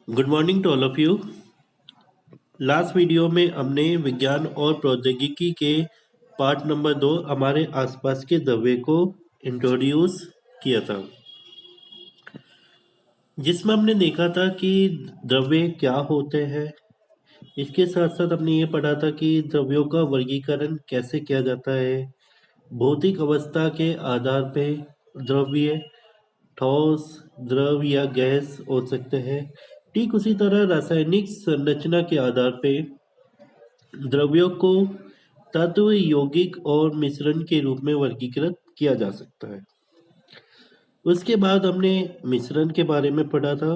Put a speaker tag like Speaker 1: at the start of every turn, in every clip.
Speaker 1: Good morning to all of you. Last video में हमने विज्ञान और प्रौद्योगिकी के पार्ट नंबर 2 हमारे आसपास के द्रव्य को इंट्रोड्यूस किया था, जिसमें हमने देखा था कि द्रव्य क्या होते हैं। इसके साथ साथ हमने ये पढ़ा था कि द्रव्यों का वर्गीकरण कैसे किया जाता है। भौतिक अवस्था के आधार पे द्रव्य ठोस, द्रव या गैस हो सकते हैं। ठीक उसी तरह रासायनिक संरचना के आधार पे द्रव्यों को तत्व, यौगिक और मिश्रण के रूप में वर्गीकृत किया जा सकता है। उसके बाद हमने मिश्रण के बारे में पढ़ा था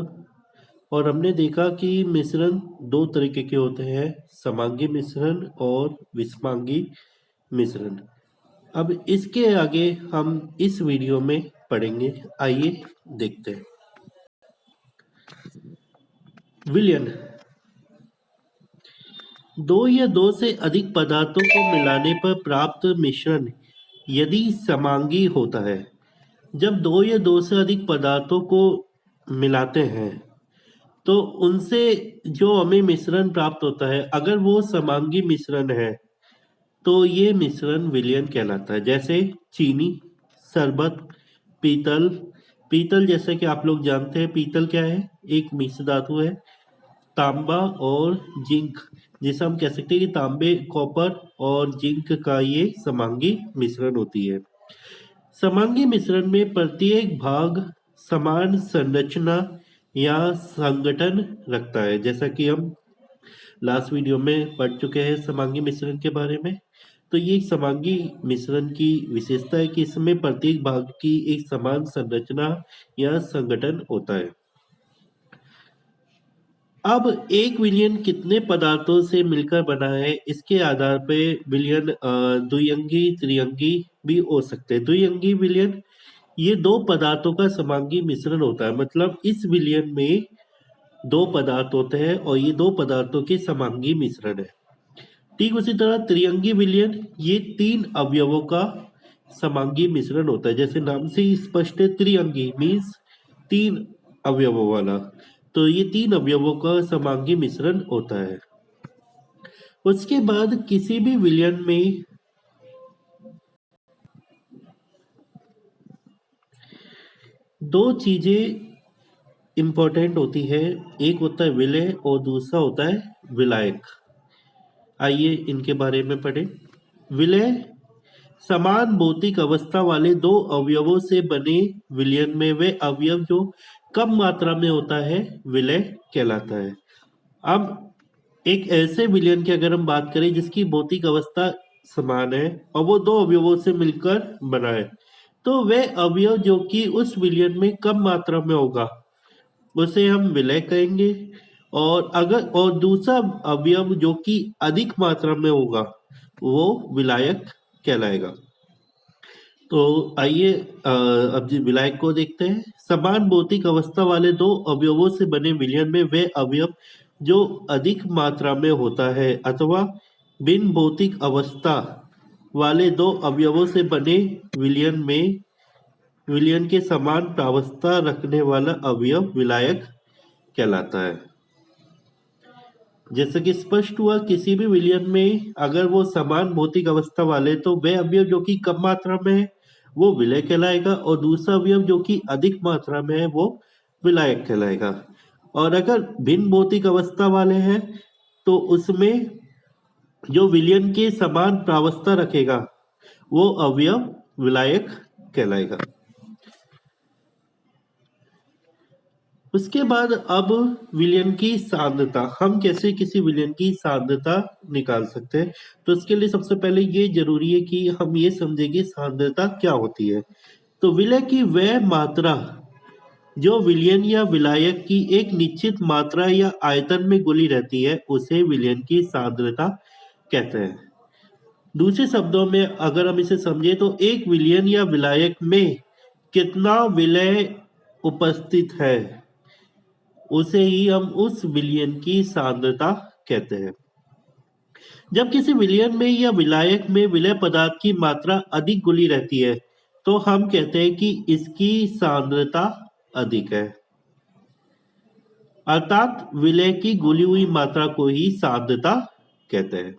Speaker 1: और हमने देखा कि मिश्रण दो तरीके के होते हैं, समांगी मिश्रण और विषमांगी मिश्रण। अब इसके आगे हम इस वीडियो में पढ़ेंगे। आइए देखते हैं। विलयन दो या दो से अधिक पदार्थों को मिलाने पर प्राप्त मिश्रण यदि समांगी होता है। जब दो या दो से अधिक पदार्थों को मिलाते हैं तो उनसे जो हमें मिश्रण प्राप्त होता है, अगर वो समांगी मिश्रण है तो ये मिश्रण विलयन कहलाता है। जैसे चीनी, शरबत, पीतल। पीतल जैसे कि आप लोग जानते हैं, पीतल क्या है? एक मिश्र धातु है। तांबा और जिंक, जिसे हम कह सकते हैं कि तांबे, कॉपर और जिंक का ये समांगी मिश्रण होती है। समांगी मिश्रण में प्रत्येक भाग समान संरचना या संगठन रखता है। जैसा कि हम लास्ट वीडियो में पढ़ चुके हैं समांगी मिश्रण के बारे में। तो ये समांगी मिश्रण की विशेषता है कि इसमें प्रत्येक भाग की एक समान संरचना या संगठन होता है। अब एक विलयन कितने पदार्थों से मिलकर बना है, इसके आधार पे विलयन द्विअंगी, त्रिअंगी भी हो सकते हैं। द्विअंगी विलयन ये दो पदार्थों का समांगी मिश्रण होता है। मतलब इस विलयन में दो पदार्थ होते हैं और ये दो पदार्थों के समांगी मिश्रण है। ठीक उसी तरह त्रिअंगी विलयन ये तीन अवयवों का समांगी मिश्रण होता है। जैसे नाम से ही स्पष्ट है, त्रिअंगी मीन्स तीन अवयवों वाला। तो ये तीन अवयवों का समांगी मिश्रण होता है। उसके बाद किसी भी विलयन में दो चीजें इंपॉर्टेंट होती है। एक होता है विलय और दूसरा होता है विलायक। आइए इनके बारे में पढ़ें। विलय समान भौतिक अवस्था वाले दो अवयवों से बने विलयन में वे अवयव जो कम मात्रा में होता है विलय कहलाता है। अब एक ऐसे विलयन की अगर हम बात करें जिसकी भौतिक अवस्था समान है और वो दो अवयवों से मिलकर बना है, तो वह अवयव जो कि उस विलयन में कम मात्रा में होगा उसे हम विलय कहेंगे। और दूसरा अवयव जो कि अधिक मात्रा में होगा वो विलायक कहलाएगा। तो आइए अब जी विलायक को देखते हैं। समान भौतिक अवस्था वाले दो अवयवों से बने विलयन में वे अवयव जो अधिक मात्रा में होता है अथवा भिन्न भौतिक अवस्था वाले दो अवयवों से बने विलयन में विलयन के समान प्रावस्था रखने वाला अवयव विलायक कहलाता है। जैसे कि स्पष्ट हुआ, किसी भी विलयन में अगर वो समान भौतिक अवस्था वाले तो वह अवयव जो कि कम मात्रा में है वो विलय कहलाएगा और दूसरा अवयव जो कि अधिक मात्रा में है वो विलायक कहलाएगा। और अगर भिन्न भौतिक अवस्था वाले हैं तो उसमें जो विलयन के समान प्रावस्था रखेगा वो अवयव विलायक कहलाएगा। उसके बाद अब विलयन की सांद्रता, हम कैसे किसी विलयन की सांद्रता निकाल सकते हैं। तो इसके लिए सबसे पहले ये जरूरी है कि हम ये समझें कि सांद्रता क्या होती है। तो विलय की वह मात्रा जो विलयन या विलायक की एक निश्चित मात्रा या आयतन में घुली रहती है उसे विलयन की सांद्रता कहते हैं। दूसरे शब्दों में अगर हम इसे समझे तो एक विलयन या विलायक में कितना विलय उपस्थित है उसे ही हम उस विलयन की सांद्रता कहते हैं। जब किसी विलयन में या विलायक में विलय पदार्थ की मात्रा अधिक घुली रहती है तो हम कहते हैं कि इसकी सांद्रता अधिक है। अर्थात विलय की घुली हुई मात्रा को ही सांद्रता कहते हैं।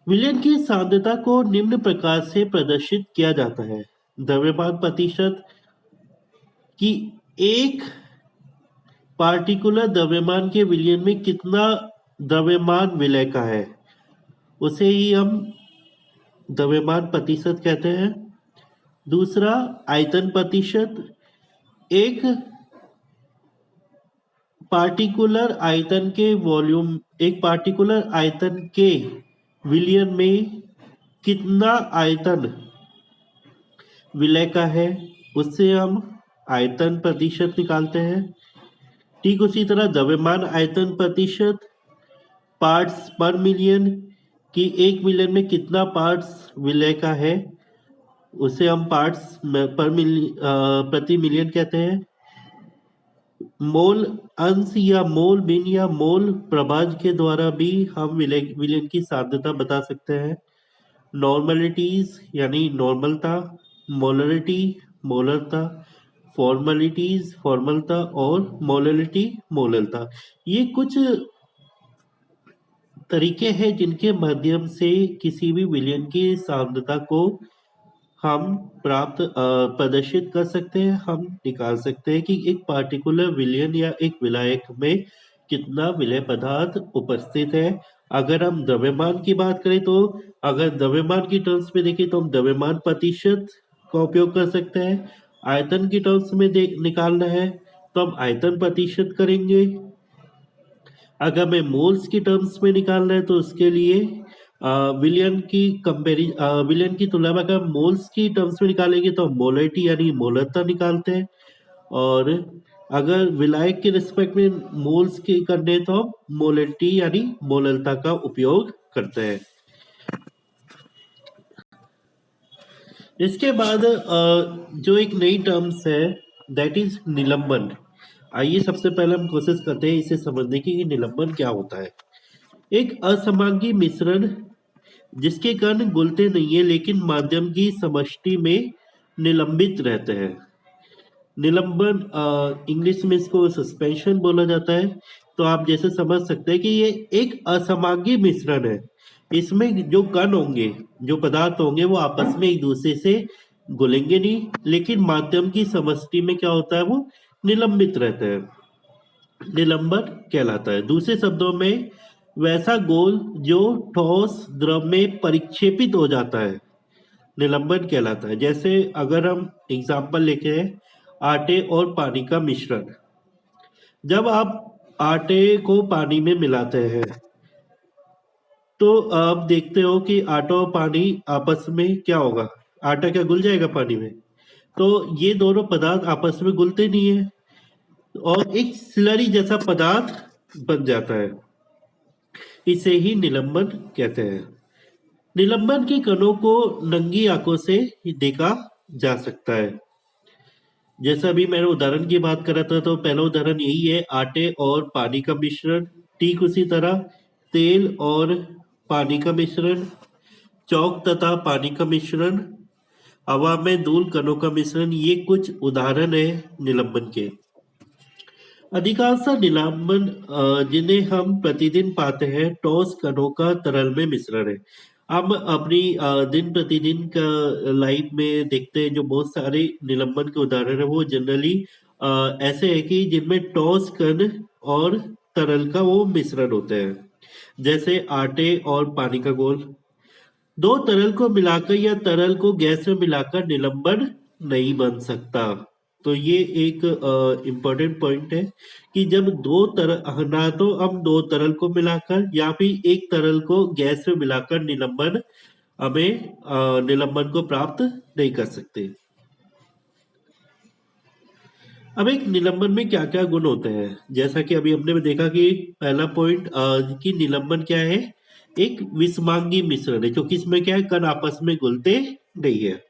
Speaker 1: विलयन की सांद्रता को निम्न प्रकार से प्रदर्शित किया जाता है। द्रव्यमान प्रतिशत की एक पार्टिकुलर द्रव्यमान के विलयन में कितना द्रव्यमान विलय का है, उसे ही हम द्रव्यमान प्रतिशत कहते हैं। दूसरा, आयतन प्रतिशत। एक पार्टिकुलर आयतन के विलयन में कितना आयतन विलय का है, उससे हम आयतन प्रतिशत निकालते हैं। ठीक उसी तरह द्रव्यमान आयतन प्रतिशत, पार्ट्स पर मिलियन कि एक मिलियन में कितना पार्ट्स विलय का है, उसे हम पार्ट्स प्रति मिलियन कहते हैं। मोल अंश या मोल बिन या मोल प्रभाज के द्वारा भी हम विलयन की सांद्रता बता सकते हैं। नॉर्मलिटीज यानी नॉर्मलता, मोलरिटी मोलरता, फॉर्मलिटीज फॉर्मलता और मोलरिटी मोलरता, ये कुछ तरीके हैं जिनके माध्यम से किसी भी विलयन की सांद्रता को हम प्रदर्शित कर सकते हैं। हम निकाल सकते हैं कि एक पार्टिकुलर विलयन या एक विलायक में कितना विलय पदार्थ उपस्थित है। अगर हम द्रव्यमान की बात करें तो अगर द्रव्यमान की टर्म्स में देखें तो हम द्रव्यमान प्रतिशत का उपयोग कर सकते हैं। आयतन की टर्म्स में निकालना है तो हम आयतन प्रतिशत करेंगे। अगर मैं मोल्स की टर्म्स में निकालना है तो उसके लिए विलयन की तुलना में अगर मोल्स की टर्म्स में निकालेंगे तो हम मोलरिटी यानी मोलरता निकालते हैं, और अगर विलायक के रिस्पेक्ट में मोल्स की करने तो हम मोलरिटी यानी मोलरता का उपयोग करते हैं। इसके बाद जो एक नई टर्म्स है दैट इज निलंबन। आइए सबसे पहले हम कोशिश करते हैं इसे समझने की कि निलंबन क्या होता है। एक असमांगी मिश्रण जिसके कण घुलते नहीं है लेकिन माध्यम की समष्टि में निलंबित रहते हैं। निलंबन इंग्लिश में इसको सस्पेंशन बोला जाता है। तो आप जैसे समझ सकते हैं कि ये एक असमांगी मिश्रण है। इसमें जो कण होंगे, जो पदार्थ होंगे, वो आपस में एक दूसरे से घुलेंगे नहीं, लेकिन माध्यम की समष्टि में क्या होता है, वो निलंबित रहते हैं। निलंबन कहलाता है। दूसरे शब्दों में वैसा गोल जो ठोस द्रव में परिक्षेपित हो जाता है निलंबन कहलाता है। जैसे अगर हम एग्जाम्पल लेके हैं आटे और पानी का मिश्रण। जब आप आटे को पानी में मिलाते हैं तो आप देखते हो कि आटा और पानी आपस में क्या होगा, आटा क्या घुल जाएगा पानी में? तो ये दोनों पदार्थ आपस में घुलते नहीं है और एक स्लरी जैसा पदार्थ बन जाता है। इसे ही निलंबन कहते हैं। निलंबन के कणों को नंगी आंखों से देखा जा सकता है। जैसा अभी मैंने उदाहरण की बात कर रहा था तो पहला उदाहरण यही है, आटे और पानी का मिश्रण। ठीक उसी तरह तेल और पानी का मिश्रण, चौक तथा पानी का मिश्रण, हवा में धूल कणों का मिश्रण, ये कुछ उदाहरण है निलंबन के। अधिकांश निलंबन जिन्हें हम प्रतिदिन पाते हैं ठोस कणों का तरल में मिश्रण है। हम अपनी दिन प्रतिदिन का लाइफ में देखते हैं जो बहुत सारे निलंबन के उदाहरण है, वो जनरली ऐसे है कि जिनमें ठोस कण और तरल का वो मिश्रण होते हैं। जैसे आटे और पानी का घोल। दो तरल को मिलाकर या तरल को गैस में मिलाकर निलंबन नहीं बन सकता। तो ये एक इम्पोर्टेंट पॉइंट है कि जब दो तरल, ना तो हम दो तरल को मिलाकर या फिर एक तरल को गैस में मिलाकर हमें निलंबन को प्राप्त नहीं कर सकते। अब एक निलंबन में क्या क्या गुण होते हैं, जैसा कि अभी हमने देखा कि पहला पॉइंट कि निलंबन क्या है, एक विषमांगी मिश्रण है, क्योंकि इसमें क्या है, कण आपस में घुलते नहीं है।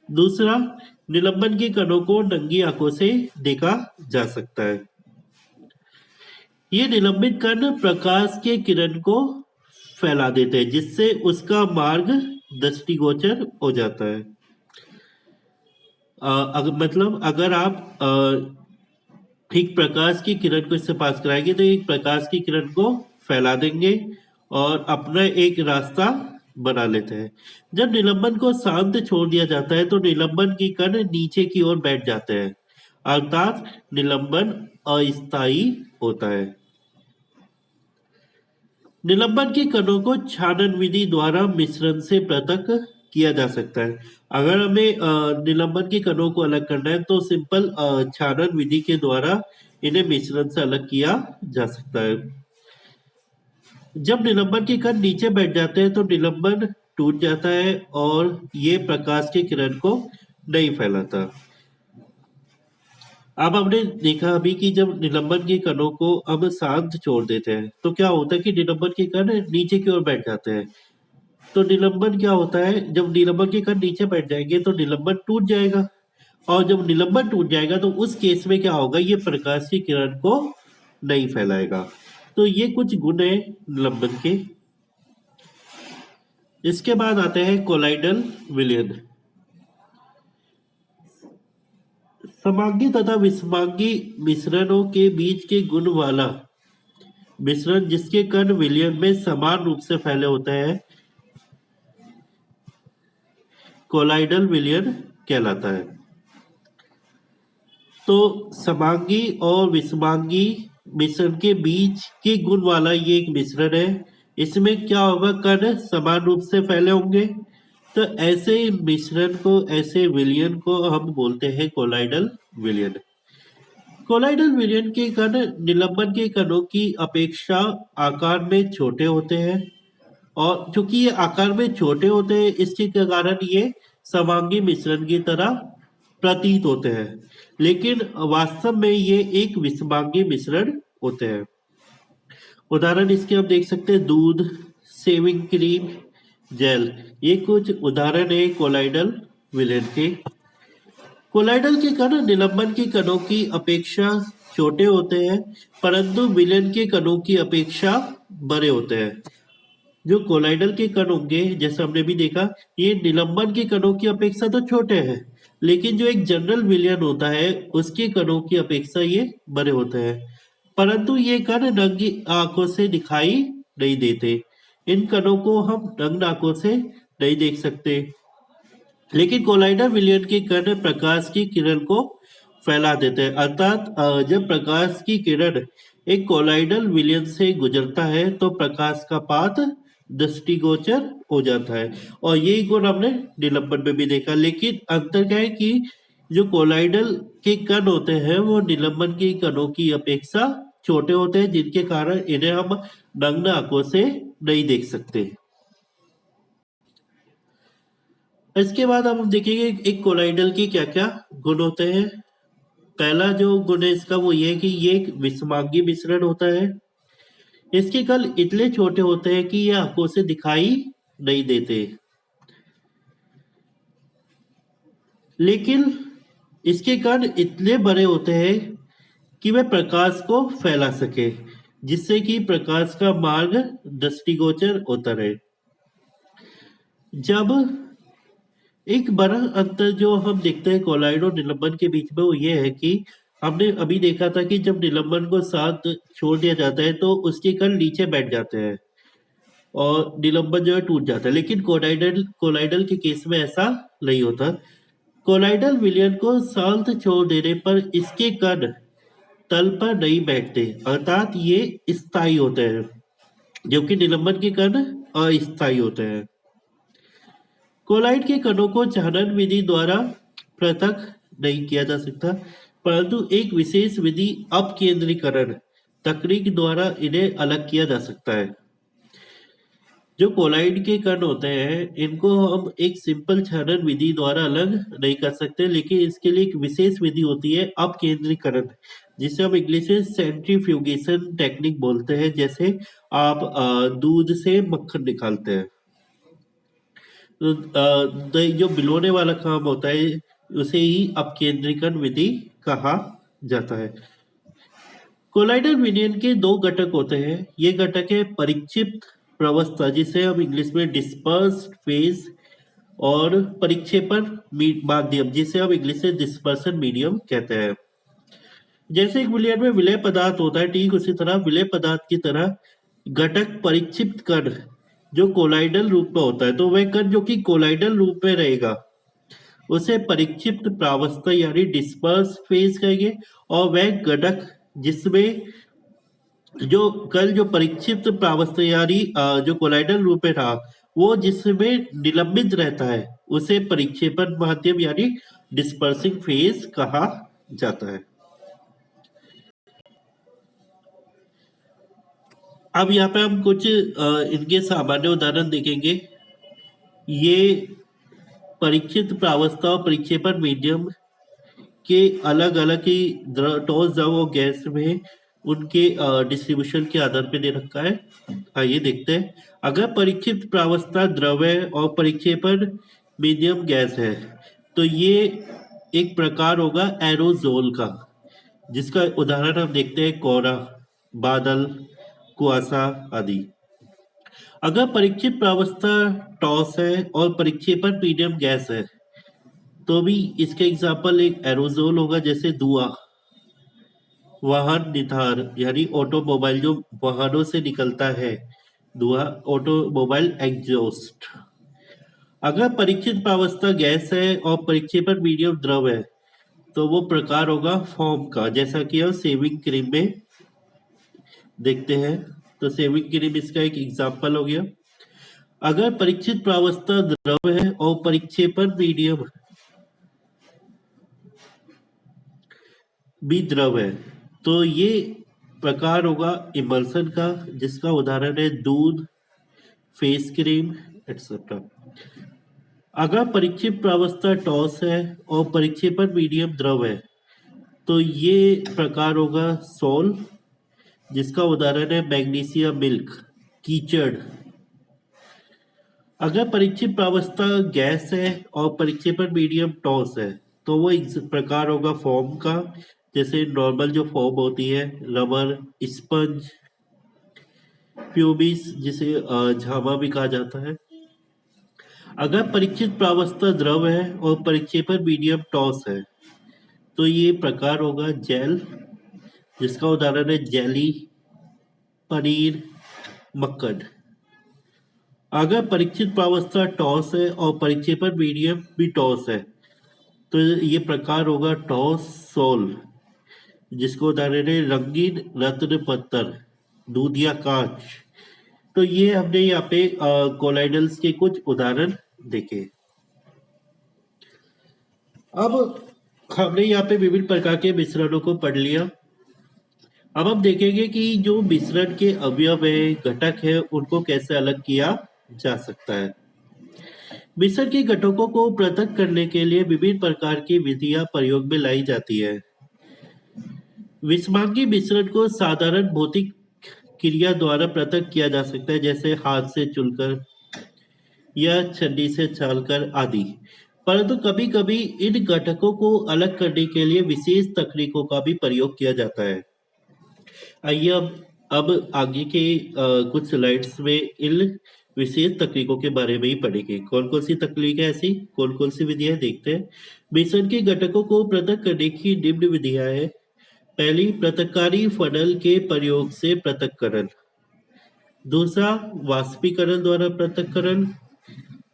Speaker 1: दूसरा, निलंबन के कणों को नंगी आंखों से देखा जा सकता है। ये निलंबित कण प्रकाश के किरण को फैला देते हैं जिससे उसका मार्ग दृष्टिगोचर हो जाता है। मतलब अगर आप एक प्रकाश की किरण को इससे पास कराएंगे तो एक प्रकाश की किरण को फैला देंगे और अपना एक रास्ता बना लेते हैं। जब निलंबन को शांत छोड़ दिया जाता है तो निलंबन की कण नीचे की ओर बैठ जाते हैं, अर्थात निलंबन अस्थायी होता है। निलंबन की कणों को छानन विधि द्वारा मिश्रण से पृथक किया जा सकता है। अगर हमें निलंबन की कणों को अलग करना है तो सिंपल छानन विधि के द्वारा इन्हें मिश्रण से अलग किया जा सकता है। जब निलंबन के कण नीचे बैठ जाते हैं तो निलंबन टूट जाता है और ये प्रकाश की किरण को नहीं फैलाता। अब हमने देखा अभी कि जब निलंबन के कणों को हम शांत छोड़ देते हैं तो क्या होता है कि निलंबन के कण नीचे की ओर बैठ जाते हैं। तो निलंबन क्या होता है, जब निलंबन के कण नीचे बैठ जाएंगे तो निलंबन टूट जाएगा और जब निलंबन टूट जाएगा तो उस केस में क्या होगा, ये प्रकाश की किरण को नहीं फैलाएगा। तो ये कुछ गुण है निलंबन के। इसके बाद आते हैं कोलाइडल विलयन। समांगी तथा विषमांगी मिश्रणों के बीच के गुण वाला मिश्रण जिसके कण विलयन में समान रूप से फैले होते हैं कोलाइडल विलयन कहलाता है। तो समांगी और विषमांगी मिश्रण के बीच के गुण वाला ये एक मिश्रण है। इसमें क्या होगा, कण समान रूप से फैले होंगे। तो ऐसे मिश्रण को, ऐसे विलयन को हम बोलते हैं कोलाइडल विलयन। कोलाइडल विलयन के कण निलंबन के कणों की अपेक्षा आकार में छोटे होते हैं और चूंकि ये आकार में छोटे होते हैं इसके कारण ये समांगी मिश्रण की तरह प्रतीत होते हैं, लेकिन वास्तव में ये एक विषमांगी मिश्रण होते हैं। उदाहरण इसके आप देख सकते हैं, दूध, शेविंग क्रीम, जेल, ये कुछ उदाहरण है कोलाइडल विलयन के। कोलाइडल के कण निलंबन के कणों की अपेक्षा छोटे होते हैं परंतु विलयन के कणों की अपेक्षा बड़े होते हैं। जो कोलाइडल के कण होंगे, जैसे हमने भी देखा, ये निलंबन के कणों की अपेक्षा तो छोटे हैं, लेकिन जो एक जनरल विलयन होता है उसके कणों की अपेक्षा ये बड़े होते हैं, परंतु ये कण नंगी आंखों से दिखाई नहीं देते। इन कणों को हम नग्न आंखों से नहीं देख सकते, लेकिन कोलाइडल विलयन के कण प्रकाश की किरण को फैला देते हैं। अर्थात जब प्रकाश की किरण एक कोलाइडल विलयन से गुजरता है तो प्रकाश का पाथ दृष्टिगोचर हो जाता है और यही गुण हमने निलंबन में भी देखा। लेकिन अंतर क्या है कि जो कोलाइडल के कण होते हैं वो निलंबन के कणों की अपेक्षा छोटे होते हैं, जिनके कारण इन्हें हम नग्न आंखों से नहीं देख सकते। इसके बाद हम देखेंगे एक कोलाइडल के क्या क्या गुण होते हैं। पहला जो गुण है इसका वो ये है कि ये एक विषमांगी मिश्रण होता है। इसके कण इतने छोटे होते हैं कि ये आंखों से दिखाई नहीं देते, लेकिन इसके कण इतने बड़े होते हैं कि वे प्रकाश को फैला सके, जिससे कि प्रकाश का मार्ग दृष्टिगोचर होता रहे। जब एक बड़ा अंतर जो हम देखते हैं कोलाइड और निलंबन के बीच में वो ये है कि हमने अभी देखा था कि जब निलंबन को साथ छोड़ दिया जाता है तो उसके कण नीचे बैठ जाते हैं और निलंबन जो है टूट जाता है, लेकिन कोलाइडल कोलाइडल के केस में ऐसा नहीं होता। कोलाइडल विलयन को शांत छोड़ देने पर इसके कण तल पर नहीं बैठते, अर्थात ये स्थायी होते हैं, जबकि निलंबन के कण अस्थायी होते हैं। कोलाइड के कणों को छानन विधि द्वारा पृथक नहीं किया जा सकता, परंतु एक विशेष विधि अपकेंद्रीकरण तकनीक द्वारा इन्हें अलग किया जा सकता है। जो कोलाइड के कण होते हैं इनको हम एक सिंपल छानन विधि द्वारा अलग नहीं कर सकते, लेकिन इसके लिए एक विशेष विधि होती है अपकेंद्रीकरण, जिसे हम इंग्लिश में सेंट्रीफ्यूगेशन टेक्निक बोलते हैं। जैसे आप दूध से मक्खन निकालते हैं तो जो बिलोने वाला काम होता है उसे ही अपकेंद्रीकरण विधि कहा जाता है। कोलाइडल विलयन के दो घटक होते हैं। ये घटक है परिक्षिप्त प्रवस्था, जिसे हम इंग्लिश में डिस्पर्स्ड फेज, और परिक्षेपण माध्यम, जिसे हम इंग्लिश में डिस्पर्सन मीडियम कहते हैं। जैसे एक विलयन में विलय पदार्थ होता है, ठीक उसी तरह विलय पदार्थ की तरह घटक परिक्षिप्त कण जो कोलाइडल रूप में होता है, तो वह कण जो कि कोलाइडल रूप में रहेगा उसे परिक्षिप्त प्रावस्था यानी डिस्पर्स फेज कहेंगे। और वह घटक जिसमें जो कल जो परिक्षिप्त प्रावस्था यानी जो कोलाइडल रूप में रहा वो जिसमें निलंबित रहता है उसे परिक्षेपण माध्यम यानी डिस्पर्सिंग फेज कहा जाता है। अब यहाँ पे हम कुछ इनके सामान्य उदाहरण देखेंगे। ये परीक्षित प्रावस्था और परिक्षेपण मीडियम के अलग अलग ही ठोस द्रव और गैस में उनके डिस्ट्रीब्यूशन के आधार पे दे रखा है। आइए देखते हैं। अगर परीक्षित प्रावस्था द्रव है और परिक्षेपण मीडियम गैस है तो ये एक प्रकार होगा एरोजोल का, जिसका उदाहरण हम देखते हैं कोहरा, बादल, कुआसा आदि। अगर परीक्षित प्रावस्था टॉस है और परिक्षेपण मीडियम गैस है तो भी इसके एग्जाम्पल एक एरोजोल होगा, जैसे धुआं, वाहन निथार यानी ऑटोमोबाइल जो वाहनों से निकलता है धुआं, ऑटोमोबाइल एग्जॉस्ट। अगर परीक्षित प्रावस्था गैस है और परिक्षेपण मीडियम द्रव है तो वो प्रकार होगा फॉर्म का, जैसा कि हम सेविंग क्रीम में देखते हैं। तो सेविंग क्रीम इसका एक एग्जाम्पल हो गया। अगर परीक्षित प्रावस्था द्रव है और परिक्षेपण मीडियम भी द्रव है तो ये प्रकार होगा इमल्सन का, जिसका उदाहरण है दूध, फेस क्रीम एक्सेट्रा। अगर परिक्षिप्त प्रावस्था टॉस है और परिक्षेपण मीडियम द्रव है तो ये प्रकार होगा सोल, जिसका उदाहरण है मैग्नीशिया मिल्क, कीचड़। अगर परीक्षित प्रावस्था गैस है और परिक्षेपण मीडियम टॉस है तो वो इस प्रकार होगा फॉर्म का, जैसे नॉर्मल जो फॉर्म होती है रबर, स्पंज, प्यूबिस जिसे झामा भी कहा जाता है। अगर परीक्षित प्रावस्था द्रव है और परिक्षेपण मीडियम टॉस है तो ये प्रकार होगा जेल, जिसका उदाहरण है जेली, पनीर, मक्खन। अगर परीक्षित प्रावस्था टॉस है और परिक्षेपण मीडियम भी टॉस है तो ये प्रकार होगा टॉस सोल, जिसको उदाहरण है रंगीन रत्न पत्थर, दूध या कांच। तो ये हमने यहाँ पे कोलाइडल्स के कुछ उदाहरण देखे। अब हमने यहाँ पे विभिन्न प्रकार के मिश्रणों को पढ़ लिया। अब हम देखेंगे कि जो मिश्रण के अवयव है, घटक है, उनको कैसे अलग किया जा सकता है। मिश्रण के घटकों को पृथक करने के लिए विभिन्न प्रकार की विधियां प्रयोग में लाई जाती है। विषमांगी मिश्रण को साधारण भौतिक क्रिया द्वारा पृथक किया जा सकता है, जैसे हाथ से चुनकर या छन्नी से छालकर आदि। परंतु कभी कभी इन घटकों को अलग करने के लिए विशेष तकनीकों का भी प्रयोग किया जाता है। आइए अब आगे के कुछ स्लाइड्स में इन विशेष तकनीकों के बारे में ही पढ़ेंगे। कौन कौन सी तकनीकें ऐसी, कौन कौन सी विधियां देखते हैं। मिश्रण के घटकों को पृथक करने की निम्न विधियां है। पहली, पृथक्कारी फनल के प्रयोग से पृथक्करण। दूसरा, वाष्पीकरण द्वारा पृथक्करण।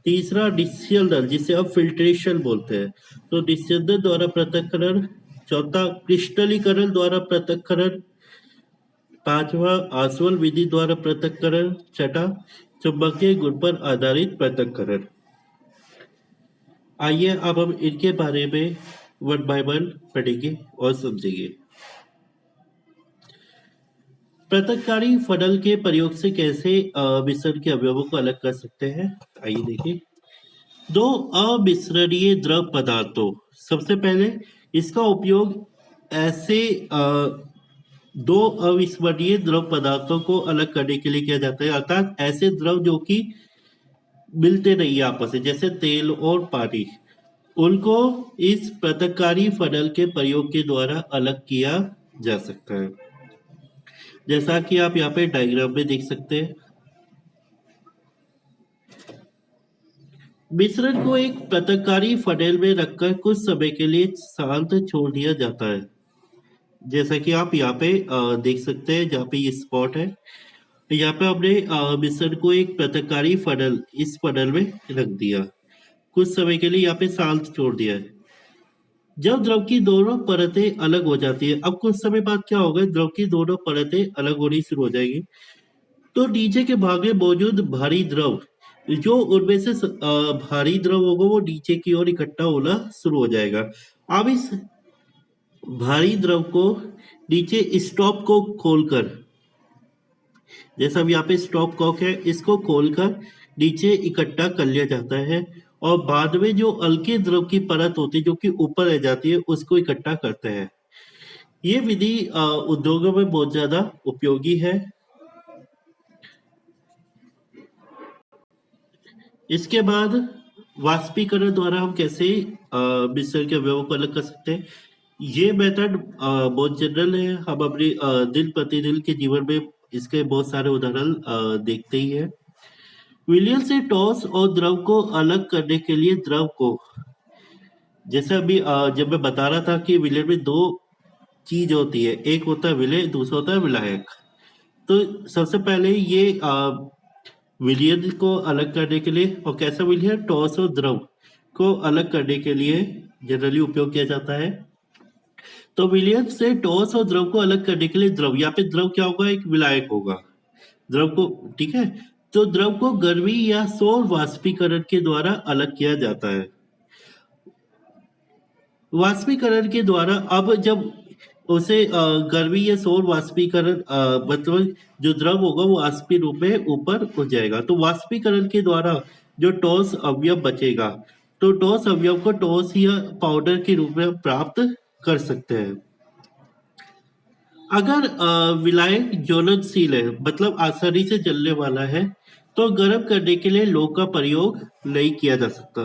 Speaker 1: तीसरा, डिस्टिल्शन, जिसे अब फिल्ट्रेशन बोलते हैं, तो डिस्टिल्शन द्वारा पृथक्करण। चौथा, क्रिस्टलीकरण द्वारा पृथक्करण। पांचवा, आसवल विधि द्वारा पृथक्करण। छठा, चुंबकीय गुण पर आधारित पृथक्करण। आइए अब हम इनके बारे में वन बाय वन पढ़ेंगे और समझेंगे। पृथक्कारी फनल के प्रयोग से कैसे मिश्रण के अवयवों को अलग कर सकते हैं, आइए देखिए। दो अमिश्रणीय द्रव पदार्थों, सबसे पहले इसका उपयोग ऐसे दो अविस्मरणीय द्रव पदार्थों को अलग करने के लिए किया जाता है, अर्थात ऐसे द्रव जो कि मिलते नहीं आपस में, जैसे तेल और पानी, उनको इस पृथक्कारी फनल के प्रयोग के द्वारा अलग किया जा सकता है। जैसा कि आप यहाँ पे डायग्राम में देख सकते हैं। मिश्रण को एक पृथक्कारी फनेल में रखकर कुछ समय के लिए शांत छोड़ दिया जाता है। जैसा कि आप यहाँ पे देख सकते हैं, जहाँ पे ये स्पॉट है, यहाँ पे हमने मिश्रण को एक पृथककारी फनल, इस फनल में रख दिया, कुछ समय के लिए यहाँ पे शांत छोड़ दिया है। जब द्रव की दोनों परतें अलग हो जाती है, अब कुछ समय बाद क्या होगा, द्रव की दोनों परतें अलग होनी शुरू हो जाएगी, तो नीचे के भाग में मौजूद भारी द्रव, जो उनमें से भारी द्रव होगा वो नीचे की ओर इकट्ठा होना शुरू हो जाएगा। अब इस भारी द्रव को नीचे स्टॉप को खोलकर, जैसा अब यहाँ पे स्टॉप कॉक है, इसको खोलकर नीचे इकट्ठा कर लिया जाता है और बाद में जो हल्के द्रव की परत होती है जो कि ऊपर रह जाती है उसको इकट्ठा करते हैं। ये विधि उद्योगों में बहुत ज्यादा उपयोगी है। इसके बाद वाष्पीकरण द्वारा हम कैसे मिश्रण के अवयवों को अलग कर सकते हैं। ये मेथड बहुत जनरल है, हम अपने दिन प्रतिदिन के जीवन में इसके बहुत सारे उदाहरण देखते ही हैं। विलयन से ठोस और द्रव को अलग करने के लिए द्रव को, जैसे अभी जब मैं बता रहा था कि विलयन में दो चीज होती है, एक होता है विलय, दूसरा होता है विलायक। तो सबसे पहले ये विलयन को अलग करने के लिए, और कैसा विलयन, ठोस और द्रव को अलग करने के लिए जनरली उपयोग किया जाता है। तो विलयन से ठोस और द्रव को अलग करने के लिए द्रव, यहाँ पे द्रव क्या होगा, एक विलायक होगा द्रव को, ठीक है। तो द्रव को गर्मी या सौर वाष्पीकरण के द्वारा अलग किया जाता है। वाष्पीकरण के द्वारा अब जब उसे गर्मी या सौर वाष्पीकरण मतलब जो द्रव होगा वो वाष्पीय रूप में ऊपर हो जाएगा, तो वाष्पीकरण के द्वारा जो ठोस अवयव बचेगा, तो ठोस अवयव को ठोस या पाउडर के रूप में प्राप्त कर सकते हैं। अगर विलायक ज्वलनशील है, मतलब आसानी से जलने वाला है, तो गर्म करने के लिए लौ का प्रयोग नहीं किया जा सकता,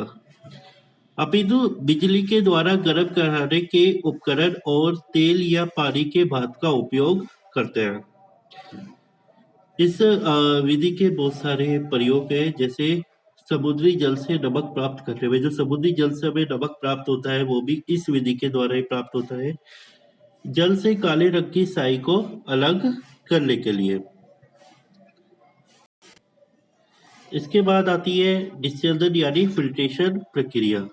Speaker 1: अपितु बिजली के द्वारा गर्म कराने के उपकरण और तेल या पानी के भाप का उपयोग करते हैं। इस विधि के बहुत सारे प्रयोग हैं, जैसे समुद्री जल से नमक प्राप्त करने में, जो समुद्री जल से हमें नमक प्राप्त होता है वो भी इस विधि के द्वारा ही प्राप्त होता है। जल से काले रंग की स्याही को अलग करने के लिए। इसके बाद आती है डिस्जन यानी फिल्ट्रेशन प्रक्रिया।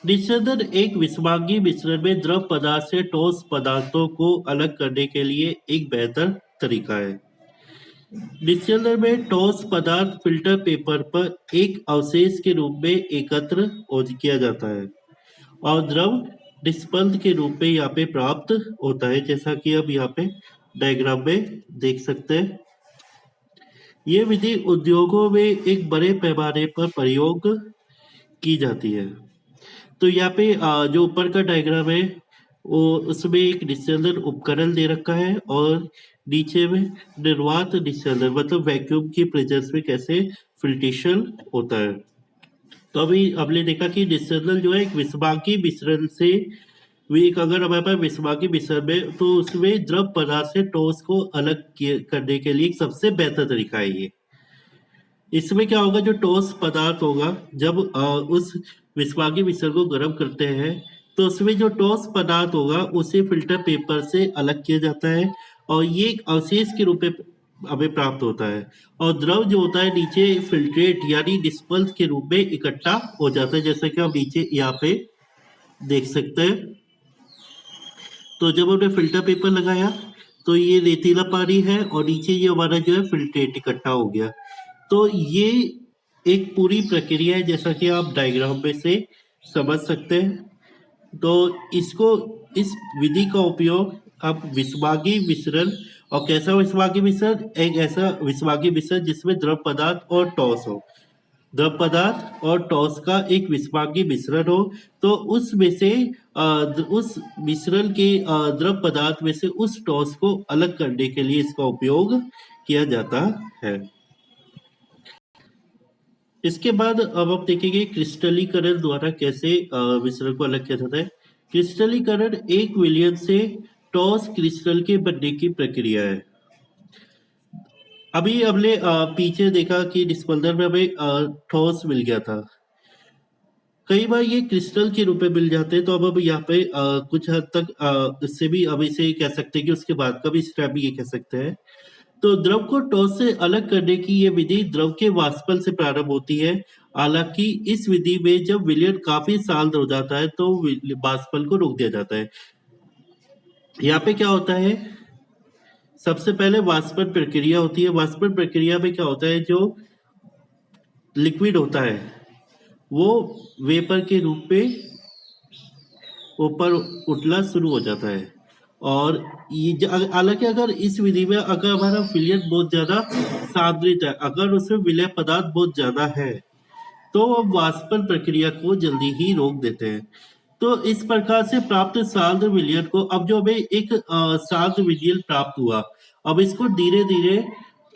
Speaker 1: डिस्जन एक विषवांगी मिश्रण में द्रव पदार्थ से ठोस पदार्थों को अलग करने के लिए एक बेहतर तरीका है। डिस्टिलर में ठोस पदार्थ फिल्टर पेपर पर एक अवशेष के रूप में एकत्र किया जाता है और द्रव निष्पन्द के रूप में यहाँ पे प्राप्त होता है, जैसा कि अब यहाँ पे डायग्राम में देख सकते हैं। ये विधि उद्योगों में एक बड़े पैमाने पर प्रयोग की जाती है। तो यहाँ पे जो ऊपर का डायग्राम है वो, उसमें एक डिस्टिलर उपकरण दे रखा है और नीचे में निर्वात डिस्टिलर, मतलब वैक्यूम की प्रेजेंस में कैसे फिल्ट्रेशन होता है। तो अभी हमने देखा कि डिस्टिलर जो है एक विषवांगी मिश्रण से, एक अगर हमारे पास विषवांगी मिश्रण में, तो उसमें द्रव पदार्थ से ठोस को अलग करने के लिए सबसे बेहतर तरीका है ये। इसमें क्या होगा, जो ठोस पदार्थ होगा, जब उस विषवांगी मिश्रण को गर्म करते हैं तो उसमें जो ठोस पदार्थ होगा उसे फिल्टर पेपर से अलग किया जाता है और ये एक अवशेष के रूप में हमें प्राप्त होता है, और द्रव जो होता है नीचे फिल्ट्रेट यानी डिस्पर्स के रूप में इकट्ठा हो जाता है, जैसा कि आप नीचे यहाँ पे देख सकते हैं। तो जब हमने फिल्टर पेपर लगाया तो ये रेतीला पानी है और नीचे ये हमारा जो है फिल्ट्रेट इकट्ठा हो गया। तो ये एक पूरी प्रक्रिया है, जैसा कि आप डायग्राम में से समझ सकते हैं। तो इसको, इस विधि का उपयोग आप विषवांगी मिश्रण, और कैसा विषवांगी मिश्रण, एक ऐसा विषवांगी मिश्रण जिसमें द्रव पदार्थ और ठोस हो, द्रव पदार्थ और ठोस का एक विषवांगी मिश्रण हो, तो उसमें से उस मिश्रण के द्रव पदार्थ में से उस ठोस को अलग करने के लिए इसका उपयोग किया जाता है। इसके बाद अब आप देखेंगे क्रिस्टलीकरण द्वारा कैसे मिश्रण को अलग किया जाता है। क्रिस्टलीकरण एक विलयन से ठोस क्रिस्टल के बनने की प्रक्रिया है। अभी हमने पीछे देखा कि डिस्पल्डर में हमें ठोस मिल गया था। कई बार ये क्रिस्टल के रूप में मिल जाते हैं, तो अब यहाँ पे कुछ हद तक इससे भी अब इसे कह सकते हैं कि उसके बाद का भी स्टेप ये कह सकते हैं। तो द्रव को ठोस से अलग करने की ये विधि द्रव के वाष्पन से प्रारंभ होती है। हालांकि इस विधि में जब विलयन काफी साल हो जाता है तो वाष्पन को रोक दिया जाता है। यहाँ पे क्या होता है, सबसे पहले वाष्पन प्रक्रिया होती है। वाष्पन प्रक्रिया में क्या होता है, जो लिक्विड होता है वो वेपर के रूप में ऊपर उठना शुरू हो जाता है। और ये हालांकि अगर इस विधि में अगर हमारा विलयन बहुत ज्यादा सांद्रित है, अगर उसमें विलय पदार्थ बहुत ज्यादा है, तो हम वाष्पन प्रक्रिया को जल्दी ही रोक देते हैं। तो इस प्रकार से प्राप्त सांद्र विलयन को, अब जो हमें एक सांद्र विलयन प्राप्त हुआ, अब इसको धीरे धीरे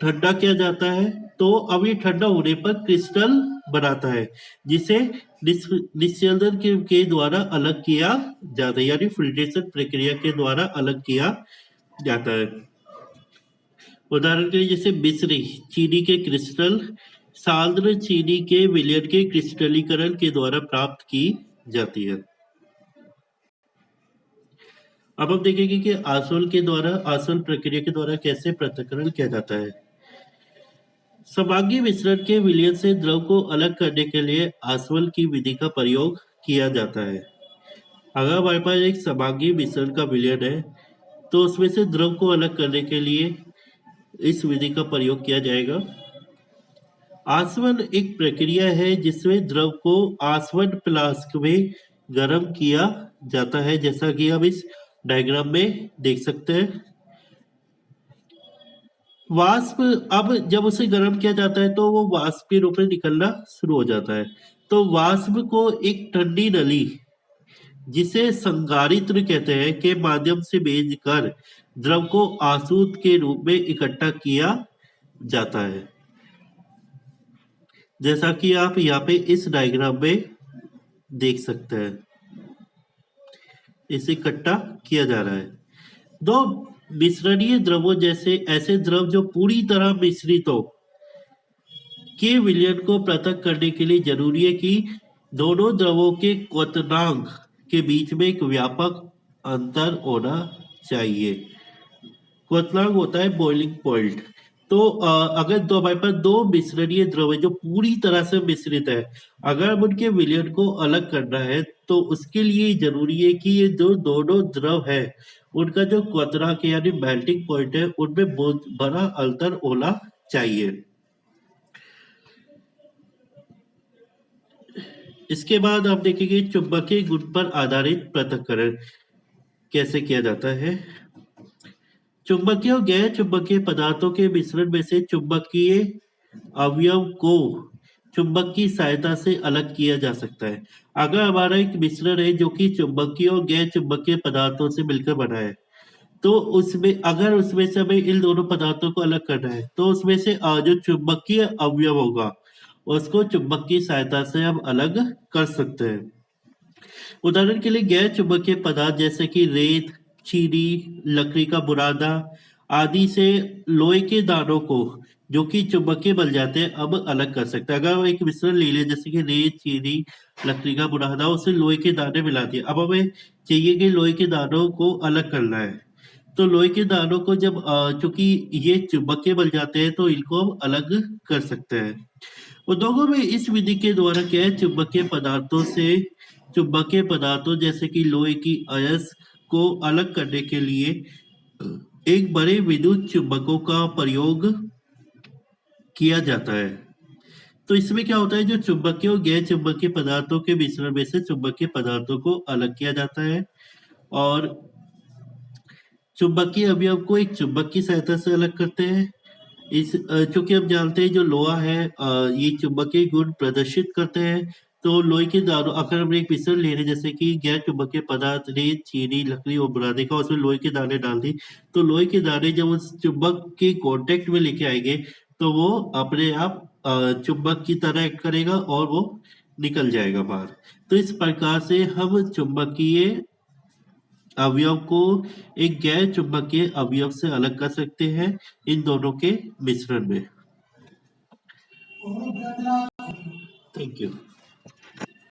Speaker 1: ठंडा किया जाता है। तो अब ये ठंडा होने पर क्रिस्टल बनाता है, जिसे निस्यंदन के द्वारा अलग किया जाता है, यानी फिल्ट्रेशन प्रक्रिया के द्वारा अलग किया जाता है। उदाहरण के लिए जैसे मिश्री चीनी के क्रिस्टल सांद्र चीनी के विलयन के क्रिस्टलीकरण के द्वारा प्राप्त की जाती है। अब हम देखेंगे कि आसवन प्रक्रिया के द्वारा कैसे पृथक्करण किया जाता है। समांगी मिश्रण के विलयन से द्रव को अलग करने के लिए आसवन की विधि का प्रयोग किया जाता है। अगर हमारे पास एक समांगी मिश्रण का विलयन है, तो उसमें से द्रव को अलग करने के लिए इस विधि का प्रयोग किया जाएगा। आसवन एक प्रक्रिया है जिसमें द्रव को आसवन फ्लास्क में गर्म किया जाता है, जैसा कि हम इस डायग्राम में देख सकते हैं। वाष्प, अब जब उसे गर्म किया जाता है तो वो वाष्प के रूप में निकलना शुरू हो जाता है। तो वाष्प को एक ठंडी नली, जिसे संगारित्र कहते हैं, के माध्यम से भेजकर द्रव को आसूत के रूप में इकट्ठा किया जाता है, जैसा कि आप यहाँ पे इस डायग्राम में देख सकते हैं। इसे इकट्ठा किया जा रहा है। दो मिश्रणीय द्रवों जैसे ऐसे द्रव जो पूरी तरह मिश्रित हो के विलयन को पृथक करने के लिए जरूरी है कि दोनों द्रवों के क्वथनांक के बीच में एक व्यापक अंतर होना चाहिए। क्वथनांक होता है बॉइलिंग पॉइंट। तो अगर हमारे पास दो मिश्रणीय द्रव है जो पूरी तरह से मिश्रित है, अगर हम उनके विलयन को अलग करना है तो उसके लिए जरूरी है कि ये जो दोनों द्रव है उनका जो क्वथनांक यानी मेल्टिंग पॉइंट है उनमें बहुत बड़ा अंतर होना चाहिए। इसके बाद आप देखेंगे चुंबकीय गुण पर आधारित पृथक्करण कैसे किया जाता है। चुंबकीय और गैर चुंबकीय पदार्थों के मिश्रण में से चुंबकीय अवयव को चुंबक की सहायता से अलग किया जा सकता है। अगर हमारा एक मिश्रण है जो कि चुंबकीय और गैर चुंबकीय पदार्थों से मिलकर बना है, तो उसमें अगर उसमें से हमें इन दोनों पदार्थों को अलग करना है, तो उसमें से जो चुंबकीय अवयव होगा उसको चुंबक की सहायता से हम अलग कर सकते हैं। उदाहरण के लिए गैर चुंबकीय पदार्थ जैसे कि रेत, चीनी, लकड़ी का बुरादा आदि से लोहे के दानों को, जो कि चुंबकीय बन जाते हैं, अब अलग कर सकते हैं। अगर हम एक मिश्रण ले लें जैसे कि रेत, चीनी, लकड़ी का बुरादा, उससे लोहे के दाने मिला दिए, अब हमें चाहिए कि लोहे के दानों को अलग करना है। तो लोहे के दानों को जब चूंकि ये चुंबकीय बन जाते हैं तो इनको हम अलग कर सकते हैं। उद्योगों में इस विधि के द्वारा गैर चुंबकीय पदार्थों जैसे कि लोहे की अयस्क को अलग करने के लिए एक बड़े विद्युत चुंबकों का प्रयोग किया जाता है। तो इसमें क्या होता है, जो चुंबकीय और गैर चुंबकीय पदार्थों के मिश्रण में से चुंबकीय पदार्थों को अलग किया जाता है और चुंबकीय अवयव को एक चुंबक की सहायता से अलग करते हैं। चूंकि हम जानते हैं जो लोहा है ये चुंबकीय गुण प्रदर्शित करते हैं। तो लोहे के दानों, अगर हम एक मिश्रण ले रहे हैं जैसे कि गैर चुंबकीय पदार्थ रेत, चीनी, लकड़ी और बुरादे का, उसमें लोहे के दाने डाल दी, तो लोहे के दाने जब उस चुंबक के कांटेक्ट में लेके आएंगे तो वो अपने आप चुंबक की तरह एक्ट करेगा और वो निकल जाएगा बाहर। तो इस प्रकार से हम चुंबकीय अवयव को एक गैर चुंबकीय अवयव से अलग कर सकते हैं इन दोनों के मिश्रण में। Thank you.